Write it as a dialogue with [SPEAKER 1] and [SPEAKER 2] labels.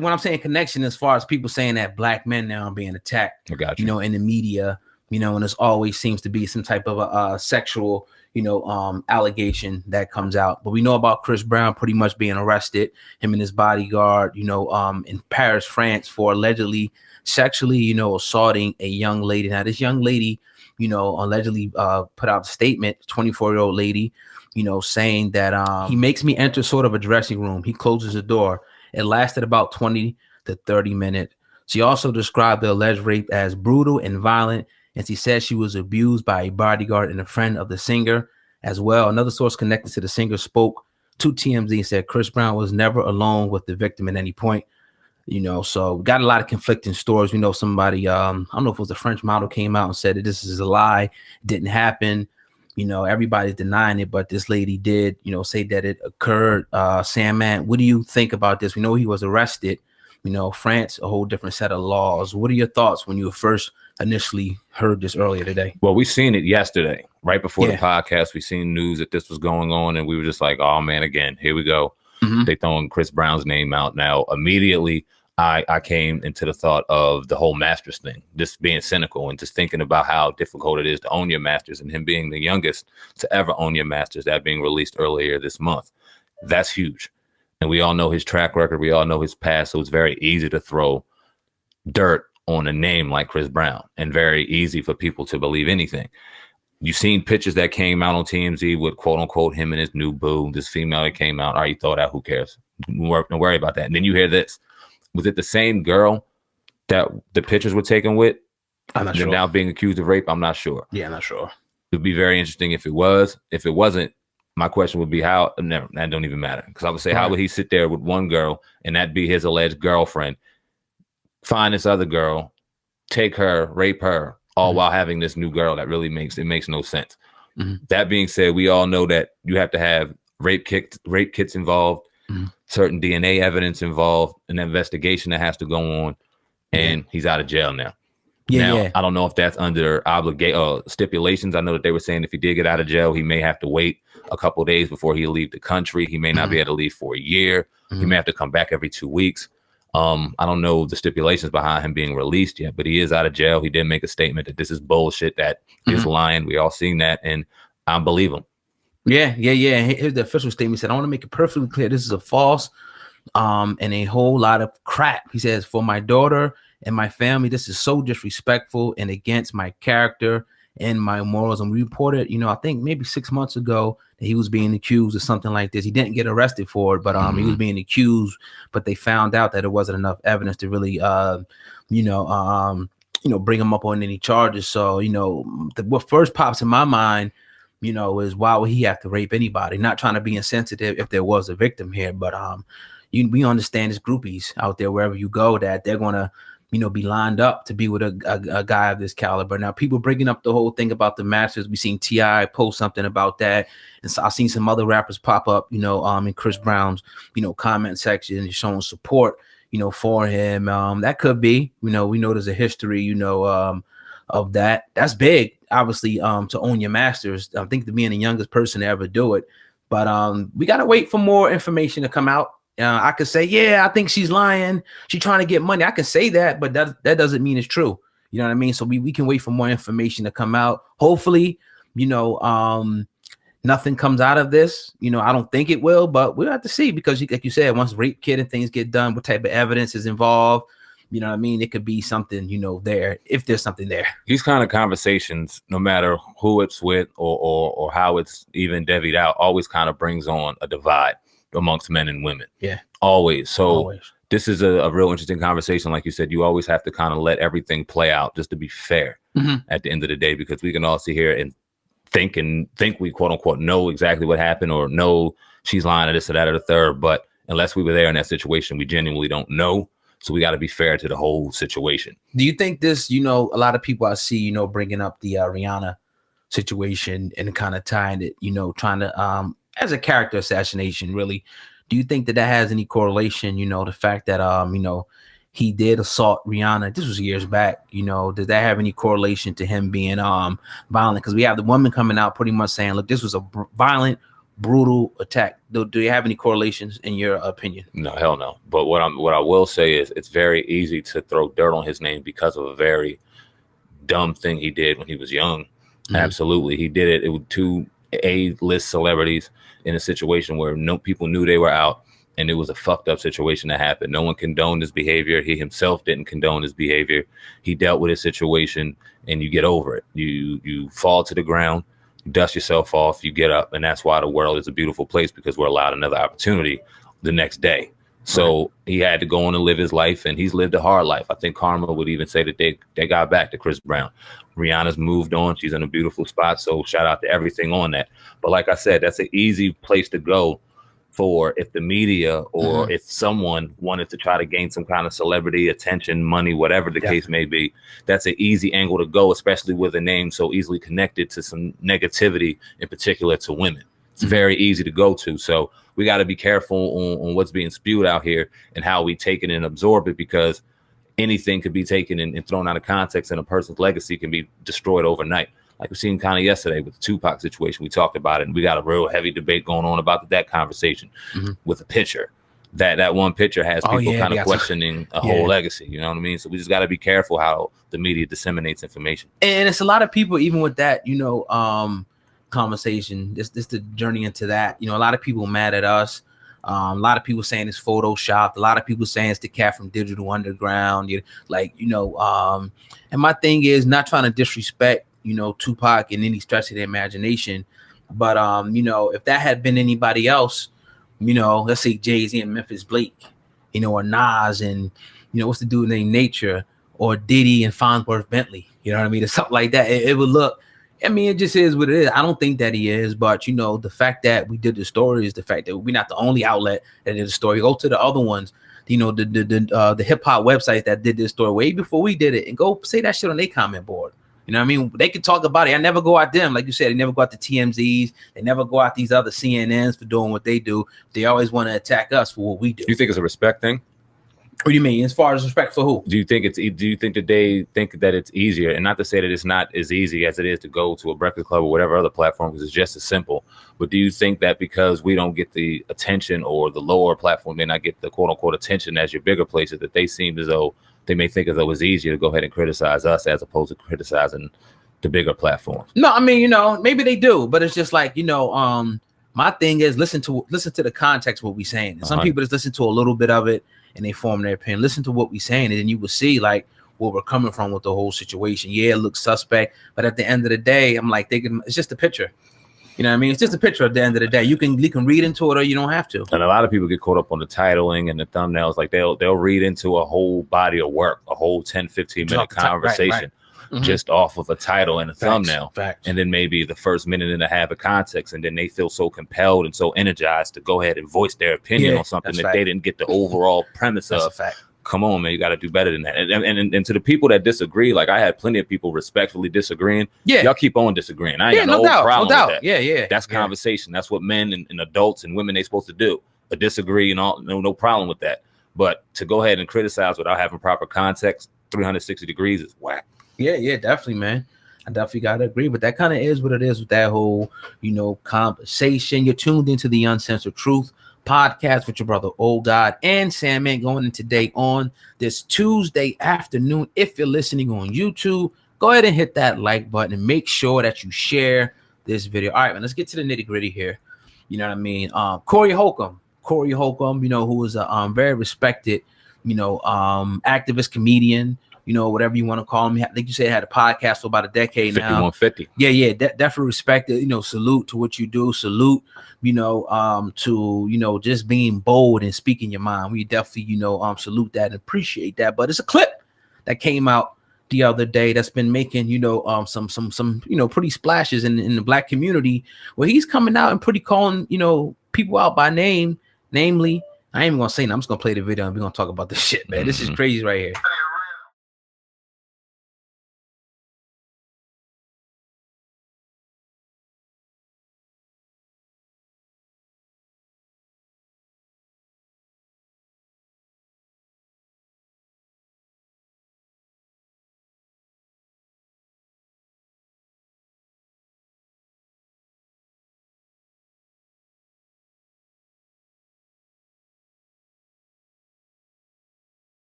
[SPEAKER 1] when I'm saying connection, as far as people saying that black men now are being attacked,
[SPEAKER 2] I got you.
[SPEAKER 1] In the media, and there's always seems to be some type of a sexual, allegation that comes out. But we know about Chris Brown pretty much being arrested, him and his bodyguard, in Paris, France, for allegedly sexually, assaulting a young lady. Now, this young lady, allegedly put out a statement, 24-year-old lady, saying that he makes me enter sort of a dressing room. He closes the door. It lasted about 20 to 30 minutes. She also described the alleged rape as brutal and violent, and she said she was abused by a bodyguard and a friend of the singer as well. Another source connected to the singer spoke to TMZ and said Chris Brown was never alone with the victim at any point. So we got a lot of conflicting stories. We know somebody, I don't know if it was a French model, came out and said that this is a lie, it didn't happen. Everybody's denying it, but this lady did, say that it occurred. Sandman, what do you think about this? We know he was arrested. France, a whole different set of laws. What are your thoughts when you first initially heard this earlier today?
[SPEAKER 2] Well, we seen it yesterday, right before the podcast. We seen news that this was going on, and we were just like, oh man, again, here we go. They throwing Chris Brown's name out now. Immediately, I came into the thought of the whole masters thing, just being cynical and just thinking about how difficult it is to own your masters, and him being the youngest to ever own your masters, that being released earlier this month. That's huge. And we all know his track record. We all know his past. So it's very easy to throw dirt on a name like Chris Brown, and very easy for people to believe anything. You've seen pictures that came out on TMZ with quote unquote him and his new boo, this female that came out. All right, you throw it out. Who cares? Don't worry about that. And then you hear this. Was it the same girl that the pictures were taken with?
[SPEAKER 1] I'm not sure.
[SPEAKER 2] Now being accused of rape? I'm not sure.
[SPEAKER 1] Yeah, I'm not sure.
[SPEAKER 2] It would be very interesting if it was. If it wasn't, my question would be how. Never, that don't even matter. Because I would say, how would he sit there with one girl and that be his alleged girlfriend, find this other girl, take her, rape her, all while having this new girl? That really makes no sense. That being said, we all know that you have to have rape kits involved, certain DNA evidence involved, an investigation that has to go on, and he's out of jail now. I don't know if that's under stipulations. I know that they were saying if he did get out of jail, he may have to wait a couple of days before he leave the country. He may not be able to leave for a year. He may have to come back every 2 weeks. I don't know the stipulations behind him being released yet, but he is out of jail. He did make a statement that this is bullshit, that he's lying. We all seen that, and I believe him.
[SPEAKER 1] Yeah. Here's the official statement. He said, I want to make it perfectly clear. This is a false and a whole lot of crap. He says, for my daughter and my family, this is so disrespectful and against my character and my morals. And we reported, I think maybe 6 months ago that he was being accused of something like this. He didn't get arrested for it, but he was being accused, but they found out that it wasn't enough evidence to really, bring him up on any charges. So, what first pops in my mind, is why would he have to rape anybody? Not trying to be insensitive if there was a victim here, but we understand there's groupies out there wherever you go that they're gonna be lined up to be with a guy of this caliber. Now, people bringing up the whole thing about the Masters. We seen T.I. post something about that, and so I've seen some other rappers pop up, in Chris Brown's comment section showing support for him. That could be, we know there's a history of that. That's big, obviously, to own your masters. I think to being the youngest person to ever do it, but we gotta wait for more information to come out. I could say, yeah, I think she's lying, she's trying to get money. I can say that, but that doesn't mean it's true. You know what I mean? So we can wait for more information to come out. Hopefully, nothing comes out of this. I don't think it will, but we'll have to see, because like you said, once rape kit and things get done, what type of evidence is involved? You know what I mean? It could be something, there, if there's something there. These
[SPEAKER 2] kind of conversations, no matter who it's with or how it's even divvied out, always kind of brings on a divide amongst men and women.
[SPEAKER 1] Yeah.
[SPEAKER 2] Always. So this is a real interesting conversation. Like you said, you always have to kind of let everything play out just to be fair at the end of the day, because we can all sit here and think we quote unquote know exactly what happened, or know she's lying or this or that or the third. But unless we were there in that situation, we genuinely don't know. So we got to be fair to the whole situation.
[SPEAKER 1] Do you think this, a lot of people I see, bringing up the Rihanna situation and kind of tying it, trying to, as a character assassination, really, do you think that has any correlation, the fact that, he did assault Rihanna? This was years back, does that have any correlation to him being violent? Because we have the woman coming out pretty much saying, look, this was a violent, brutal attack. Do you have any correlations in your opinion?
[SPEAKER 2] No, hell no. But what I will say is it's very easy to throw dirt on his name because of a very dumb thing he did when he was young. Absolutely. He did it with 2 A-list celebrities in a situation where no people knew they were out, and it was a fucked up situation that happened. No one condoned his behavior. He himself didn't condone his behavior. He dealt with his situation, and you get over it. You fall to the ground, you dust yourself off, you get up, and that's why the world is a beautiful place, because we're allowed another opportunity the next day. So he had to go on and live his life, and he's lived a hard life. I think Karma would even say that they got back to Chris Brown. Rihanna's moved on. She's in a beautiful spot. So shout out to everything on that. But like I said, that's an easy place to go for if the media or if someone wanted to try to gain some kind of celebrity attention, money, whatever the case may be. That's an easy angle to go, especially with a name so easily connected to some negativity, in particular to women. It's very easy to go to. So we got to be careful on what's being spewed out here and how we take it and absorb it, because anything could be taken and thrown out of context, and a person's legacy can be destroyed overnight. Like we've seen kind of yesterday with the Tupac situation. We talked about it, and we got a real heavy debate going on about that conversation with a picture. That one picture has people kind of questioning a whole legacy. You know what I mean? So we just got to be careful how the media disseminates information.
[SPEAKER 1] And it's a lot of people, even with that, conversation, this the journey into that. A lot of people mad at us. A lot of people saying it's photoshopped. A lot of people saying it's the cat from Digital Underground. And my thing is not trying to disrespect, Tupac in any stretch of the imagination. But, if that had been anybody else, let's say Jay-Z and Memphis Blake, or Nas and, what's the dude named Nature, or Diddy and Farnsworth Bentley, you know what I mean? Or something like that. It would look, it just is what it is. I don't think that he is, but the fact that we did the story is the fact that we're not the only outlet that did the story. Go to the other ones, the hip hop websites that did this story way before we did it, and go say that shit on their comment board. You know what I mean? They could talk about it. I never go at them. Like you said, they never go at the TMZs. They never go at these other CNNs for doing what they do. They always want to attack us for what we do.
[SPEAKER 2] You think it's a respect thing?
[SPEAKER 1] What do you mean? As far as respect for who?
[SPEAKER 2] Do you think that they think that it's easier, and not to say that it's not as easy as it is to go to a Breakfast Club or whatever other platform, because it's just as simple. But do you think that because we don't get the attention, or the lower platform may not get the quote unquote attention as your bigger places, that they seem as though they may think as though it's easier to go ahead and criticize us as opposed to criticizing the bigger platforms?
[SPEAKER 1] No, maybe they do, but it's just like, my thing is listen to the context of what we're saying. And some people just listen to a little bit of it and they form their opinion. Listen to what we're saying, and then you will see like where we're coming from with the whole situation. Yeah, it looks suspect, but at the end of the day, I'm like thinking it's just a picture. You know what I mean? It's just a picture at the end of the day. You can read into it, or you don't have to.
[SPEAKER 2] And a lot of people get caught up on the titling and the thumbnails. Like they'll read into a whole body of work, a whole 10-15 minute conversation. Right. Just off of a title and a thumbnail. And then maybe the first minute and a half of context, and then they feel so compelled and so energized to go ahead and voice their opinion on something that they didn't get the overall premise of. Come on, man, you got to do better than that. And to the people that disagree, like I had plenty of people respectfully disagreeing. Y'all keep on disagreeing. I ain't got no problem with that. That's conversation. That's what men and adults and women they supposed to do. But disagree and all, no problem with that. But to go ahead and criticize without having proper context, 360 degrees is whack.
[SPEAKER 1] Yeah, definitely, man. I definitely gotta agree, but that kind of is what it is with that whole, conversation. You're tuned into the Uncensored Truth podcast with your brother Old God and Sandman, going in today on this Tuesday afternoon. If you're listening on YouTube, go ahead and hit that like button and make sure that you share this video. All right, man, let's get to the nitty gritty here. You know what I mean? Corey Holcomb, who is a very respected, activist, comedian, whatever you want to call him. I think you said had a podcast for about a decade now.
[SPEAKER 2] 5150.
[SPEAKER 1] Yeah, definitely respected. Salute to what you do. Salute, to just being bold and speaking your mind. We definitely, salute that and appreciate that. But it's a clip that came out the other day that's been making, some pretty splashes in the Black community, where he's coming out and pretty calling, people out by name, namely. I ain't even gonna say nothing. I'm just gonna play the video and we're gonna talk about this shit, man. This is crazy right here.